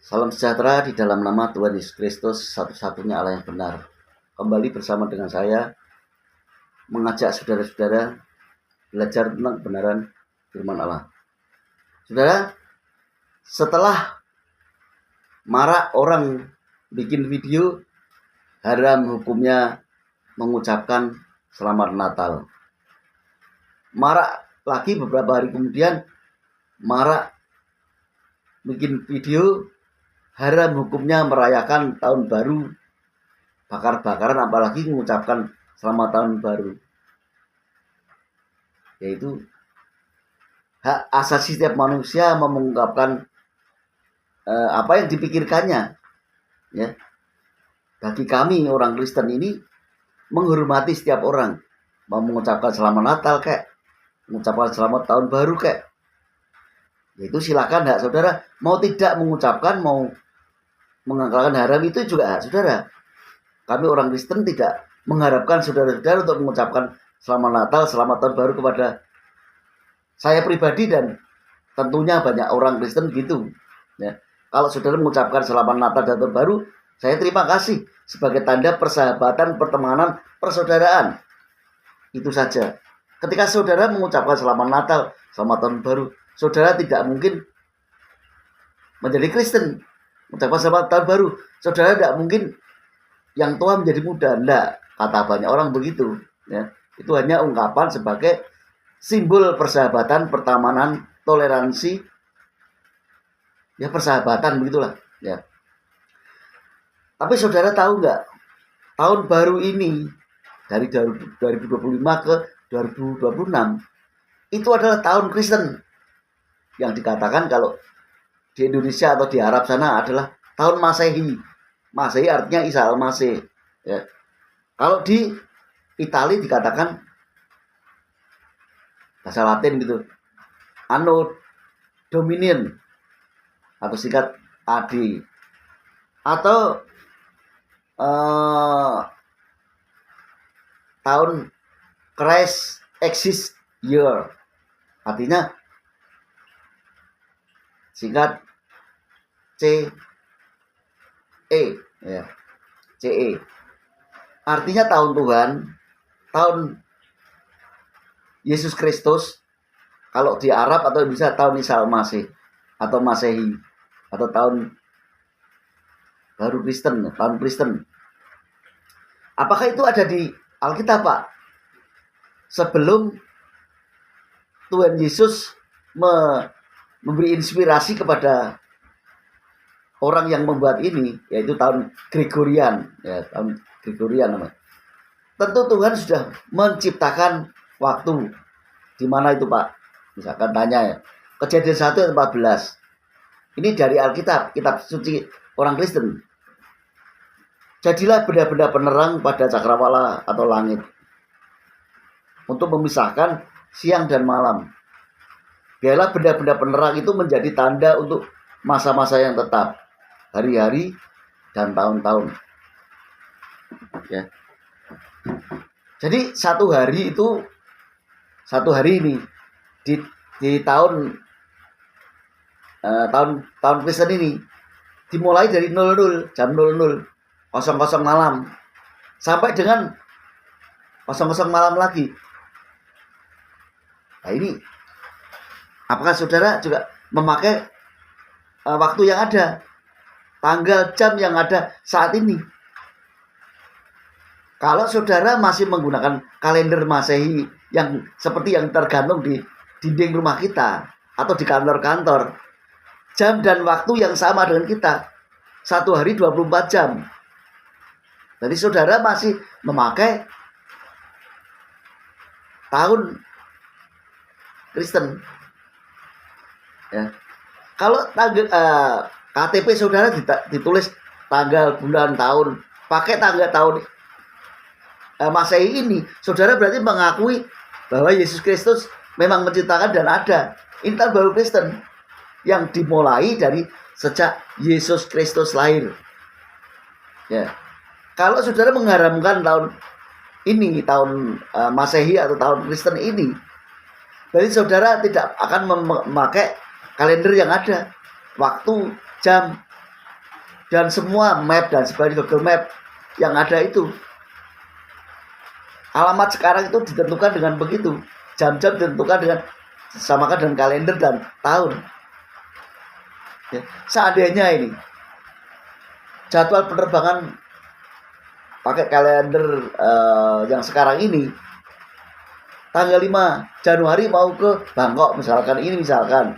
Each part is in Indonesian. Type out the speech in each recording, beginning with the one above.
Salam sejahtera di dalam nama Tuhan Yesus Kristus, satu-satunya Allah yang benar. Kembali bersama dengan saya, mengajak saudara-saudara belajar tentang kebenaran firman Allah. Saudara, setelah marak orang bikin video, haram hukumnya mengucapkan Selamat Natal. Marak lagi beberapa hari kemudian, marak bikin video, haram hukumnya merayakan tahun baru, bakar-bakaran, apalagi mengucapkan selamat tahun baru. Yaitu hak asasi setiap manusia mengungkapkan apa yang dipikirkannya. Ya, bagi kami orang Kristen ini menghormati setiap orang, mau mengucapkan selamat Natal kayak mengucapkan selamat tahun baru kayak, yaitu silakan hak saudara. Mau tidak mengucapkan, mau mengagalkan haram, itu juga hak saudara. Kami orang Kristen tidak mengharapkan saudara-saudara untuk mengucapkan selamat Natal, selamat tahun baru kepada saya pribadi, dan tentunya banyak orang Kristen gitu. Ya. Kalau saudara mengucapkan selamat Natal dan tahun baru, saya terima kasih sebagai tanda persahabatan, pertemanan, persaudaraan. Itu saja. Ketika saudara mengucapkan selamat Natal, selamat tahun baru, saudara tidak mungkin menjadi Kristen. Mengucapkan selamat tahun baru, saudara tidak mungkin yang tua menjadi muda. Tidak, kata banyak orang begitu. Ya. Itu hanya ungkapan sebagai simbol persahabatan, pertemanan, toleransi, ya persahabatan begitulah. Ya. Tapi saudara tahu nggak, tahun baru ini dari 2025 ke 2026 itu adalah tahun Kristen, yang dikatakan kalau di Indonesia atau di Arab sana adalah tahun Masehi. Masehi artinya Isa Al-Masih. Ya. Kalau di Italia dikatakan bahasa Latin gitu, Anno Domini, atau singkat AD, atau tahun Christ Exist Year, artinya singkat CE, ya, CE, artinya tahun Tuhan, tahun Yesus Kristus. Kalau di Arab atau bisa tahun Isa Al-Masih atau Masehi, atau tahun baru Kristen, tahun Kristen. Apakah itu ada di Alkitab, Pak? Sebelum Tuhan Yesus memberi inspirasi kepada orang yang membuat ini, yaitu tahun Gregorian, ya, tahun Gregorian namanya. Tentu Tuhan sudah menciptakan waktu. Di mana itu, Pak? Misalkan tanya ya, Kejadian 1 ayat 14. Ini dari Alkitab, kitab suci orang Kristen. Jadilah benda-benda penerang pada cakrawala atau langit, untuk memisahkan siang dan malam. Biarlah benda-benda penerang itu menjadi tanda untuk masa-masa yang tetap, hari-hari dan tahun-tahun. Ya. Jadi satu hari ini di tahun Kristen ini dimulai dari 00 jam 00 malam sampai dengan 00 malam lagi. Nah ini, apakah saudara juga memakai waktu yang ada, tanggal, jam yang ada saat ini? Kalau saudara masih menggunakan kalender Masehi yang seperti yang tergantung di dinding rumah kita atau di kantor-kantor, jam dan waktu yang sama dengan kita, satu hari 24 jam. Jadi saudara masih memakai tahun Kristen. Ya. Kalau KTP saudara ditulis tanggal, bulan, tahun, pakai tanggal tahun Masehi ini, saudara berarti mengakui bahwa Yesus Kristus memang menciptakan dan ada. Ini tahun baru Kristen yang dimulai dari sejak Yesus Kristus lahir. Ya. Kalau saudara mengharamkan tahun ini, tahun Masehi atau tahun Kristen ini, berarti saudara tidak akan memakai kalender yang ada, waktu, jam, Dan semua map dan sebagainya, Google Map yang ada itu, alamat sekarang itu ditentukan dengan begitu. Jam-jam ditentukan dengan samakan dengan kalender dan tahun. Ya, seandainya ini jadwal penerbangan pakai kalender yang sekarang ini, tanggal 5 Januari mau ke Bangkok misalkan,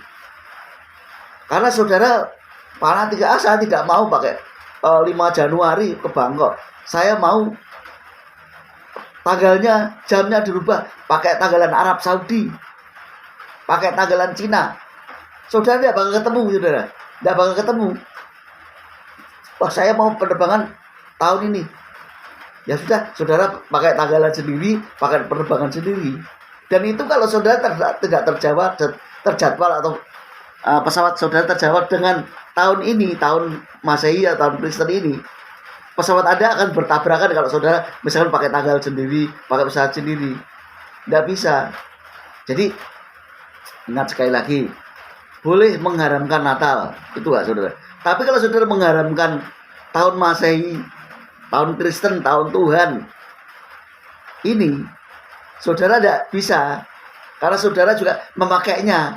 karena saudara fanatik, saya tidak mau pakai 5 Januari ke Bangkok, saya mau tanggalnya, jamnya dirubah pakai tanggalan Arab Saudi, pakai tanggalan Cina. Saudara tidak bakal ketemu, saudara tidak bakal ketemu. Wah, saya mau penerbangan tahun ini, ya sudah, saudara pakai tanggalan sendiri, pakai penerbangan sendiri. Dan itu kalau saudara tidak terjadwal atau pesawat saudara terjawab dengan tahun ini, tahun Masehi atau tahun Kristen ini, pesawat Anda akan bertabrakan kalau saudara misalkan pakai tanggal sendiri, pakai pesawat sendiri. Tidak bisa. Jadi ingat sekali lagi, boleh mengharamkan Natal, itu gak saudara. Tapi kalau saudara mengharamkan tahun Masehi, tahun Kristen, tahun Tuhan ini, saudara tidak bisa, karena saudara juga memakainya.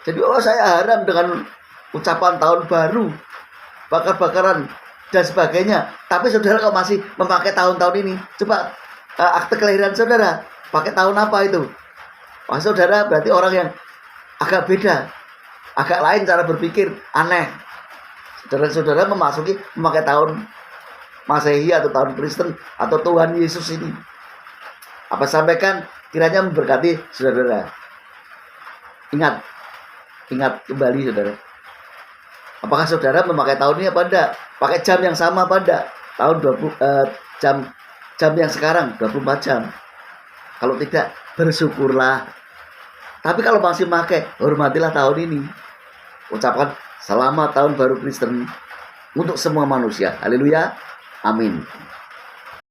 Jadi saya haram dengan ucapan tahun baru, bakar-bakaran dan sebagainya. Tapi saudara kalau masih memakai tahun-tahun ini, coba akte kelahiran saudara pakai tahun apa itu? Wah, saudara berarti orang yang agak beda, agak lain cara berpikir, aneh. Saudara-saudara memakai tahun Masehi atau tahun Kristen atau Tuhan Yesus ini. Apa sampaikan kiranya memberkati saudara. Ingat kembali saudara. Apakah saudara memakai tahun ini apa enggak? Pakai jam yang sama apa enggak? Tahun 20 jam yang sekarang 24 jam. Kalau tidak, bersyukurlah. Tapi kalau masih pakai, hormatilah tahun ini. Ucapkan selamat tahun baru Kristen untuk semua manusia. Haleluya. Amin.